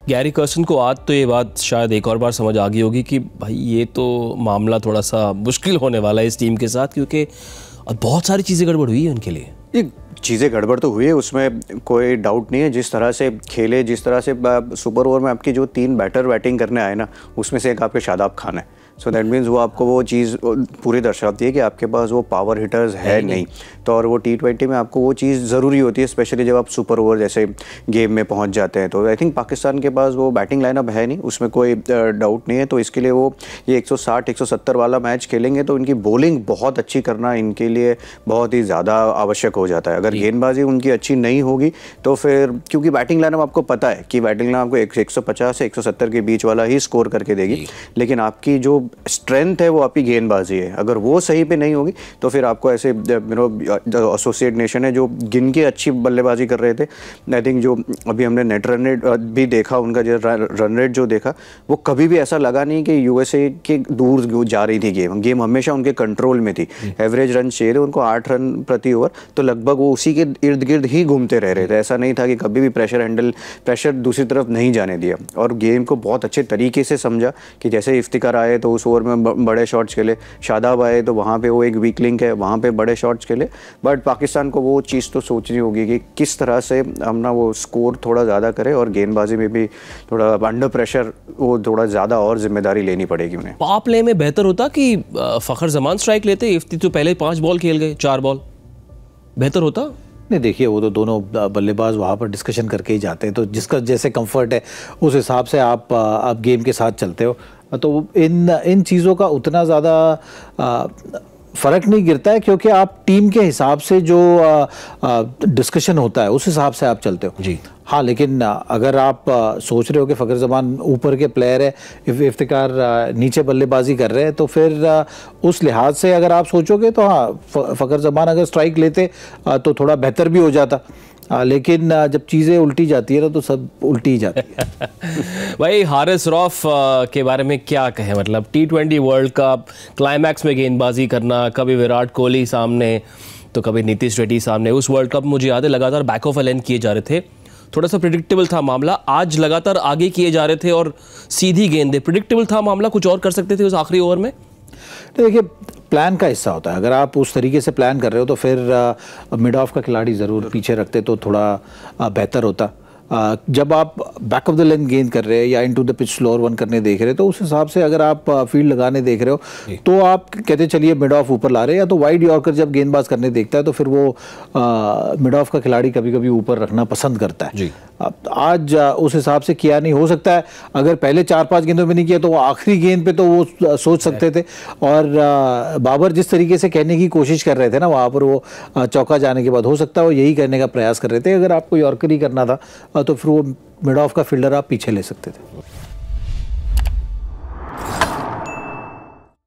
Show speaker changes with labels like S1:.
S1: Gary Kirsten को आज तो ये बात शायद एक और बार समझ आ गई होगी कि भाई ये तो मामला थोड़ा सा मुश्किल होने वाला है इस टीम के साथ, क्योंकि बहुत सारी चीज़ें गड़बड़ हुई है उनके लिए।
S2: ये चीज़ें गड़बड़ तो हुई है, उसमें कोई डाउट नहीं है। जिस तरह से खेले, जिस तरह से सुपर ओवर में आपकी जो 3 बैटर बैटिंग करने आए ना, उसमें से एक आपके शादाब खान है। सो दैट मीन्स वो आपको वो चीज़ पूरी दर्शाती है कि आपके पास वो पावर हिटर्स है नहीं। तो और वो T20 में आपको वो चीज़ ज़रूरी होती है, स्पेशली जब आप सुपर ओवर जैसे गेम में पहुंच जाते हैं। तो आई थिंक पाकिस्तान के पास वो बैटिंग लाइनअप है नहीं, उसमें कोई डाउट नहीं है। तो इसके लिए वो ये 160-170 वाला मैच खेलेंगे तो इनकी बॉलिंग बहुत अच्छी करना इनके लिए बहुत ही ज़्यादा आवश्यक हो जाता है। अगर गेंदबाजी उनकी अच्छी नहीं होगी तो फिर, क्योंकि बैटिंग लाइनअप आपको पता है कि बैटिंग लाइनअप आपको 150 से 170 के बीच वाला ही स्कोर करके देगी, लेकिन आपकी जो स्ट्रेंथ है वो आपकी गेंदबाजी है। अगर वो सही पे नहीं होगी तो फिर आपको ऐसे एसोसिएट नेशन है जो गिन के अच्छी बल्लेबाजी कर रहे थे। आई थिंक जो अभी हमने नेट रन रेट भी देखा, उनका जो रन रेट जो देखा, वो कभी भी ऐसा लगा नहीं कि यूएसए के दूर जा रही थी गेम हमेशा उनके कंट्रोल में थी। एवरेज रन चाहिए थे उनको 8 रन प्रति ओवर, तो लगभग वो उसी के इर्द गिर्द ही घूमते रह रहे थे। ऐसा नहीं था कि कभी भी प्रेशर दूसरी तरफ नहीं जाने दिया, और गेम को बहुत अच्छे तरीके से समझा कि जैसे इफ्तिकार आए तो उस ओवर में बड़े शॉट्स खेले, शादाब आए तो वहाँ पे वो एक वीक लिंक है, वहाँ पे बड़े शॉट्स खेले। बट पाकिस्तान को वो चीज़ तो सोचनी होगी कि किस तरह से हम ना वो स्कोर थोड़ा ज़्यादा करे, और गेंदबाजी में भी थोड़ा अंडर प्रेशर वो थोड़ा ज़्यादा और जिम्मेदारी लेनी पड़ेगी उन्हें।
S1: पावर प्ले में बेहतर होता कि फ़खर जमान स्ट्राइक लेते? इफ्ती तो पहले 5 बॉल खेल गए, 4 बॉल, बेहतर होता?
S3: नहीं, देखिए वो तो दोनों बल्लेबाज वहाँ पर डिस्कशन करके ही जाते हैं, तो जिसका जैसे कंफर्ट है उस हिसाब से आप गेम के साथ चलते हो। तो इन चीज़ों का उतना ज़्यादा फ़र्क नहीं गिरता है, क्योंकि आप टीम के हिसाब से जो डिस्कशन होता है उस हिसाब से आप चलते हो जी। हाँ, लेकिन अगर आप सोच रहे हो कि फ़खर जमान ऊपर के प्लेयर है, इफ्तिकार नीचे बल्लेबाजी कर रहे हैं, तो फिर उस लिहाज से अगर आप सोचोगे तो हाँ, फ़खर जमान अगर स्ट्राइक लेते तो थोड़ा बेहतर भी हो जाता। लेकिन जब चीज़ें उल्टी जाती है ना तो सब उल्टी ही जाती है।
S1: भाई हारिस रऊफ के बारे में क्या कहें? मतलब T20 वर्ल्ड कप क्लाइमैक्स में गेंदबाजी करना, कभी विराट कोहली सामने तो कभी नीतीश रेड्डी सामने। उस वर्ल्ड कप मुझे याद है लगातार बैक ऑफ लेंथ किए जा रहे थे, थोड़ा सा प्रिडिक्टेबल था मामला। आज लगातार आगे किए जा रहे थे और सीधी गेंदें, प्रिडिक्टेबल था मामला, कुछ और कर सकते थे उस आखिरी ओवर में।
S3: तो देखिए, प्लान का हिस्सा होता है। अगर आप उस तरीके से प्लान कर रहे हो तो फिर मिड ऑफ का खिलाड़ी ज़रूर पीछे रखते तो थोड़ा बेहतर होता। जब आप बैक ऑफ द लेंथ गेंद कर रहे हैं या into the pitch slower one करने देख रहे हैं, तो उस हिसाब से अगर आप फील्ड लगाने देख रहे हो तो आप कहते चलिए मिड ऑफ ऊपर ला रहे हैं। या तो वाइड यॉर्कर जब गेंदबाज करने देखता है तो फिर वो मिड ऑफ का खिलाड़ी कभी कभी ऊपर रखना पसंद करता है जी। आज उस हिसाब से किया नहीं। हो सकता है अगर पहले 4-5 गेंदों में नहीं किया तो वो आखिरी गेंद पे तो वो सोच सकते थे। और बाबर जिस तरीके से कहने की कोशिश कर रहे थे ना वहाँ पर, वो चौका जाने के बाद हो सकता है वो यही करने का प्रयास कर रहे थे। अगर आपको यॉर्कर ही करना था तो फिर वो मिड ऑफ का फील्डर आप पीछे ले सकते थे।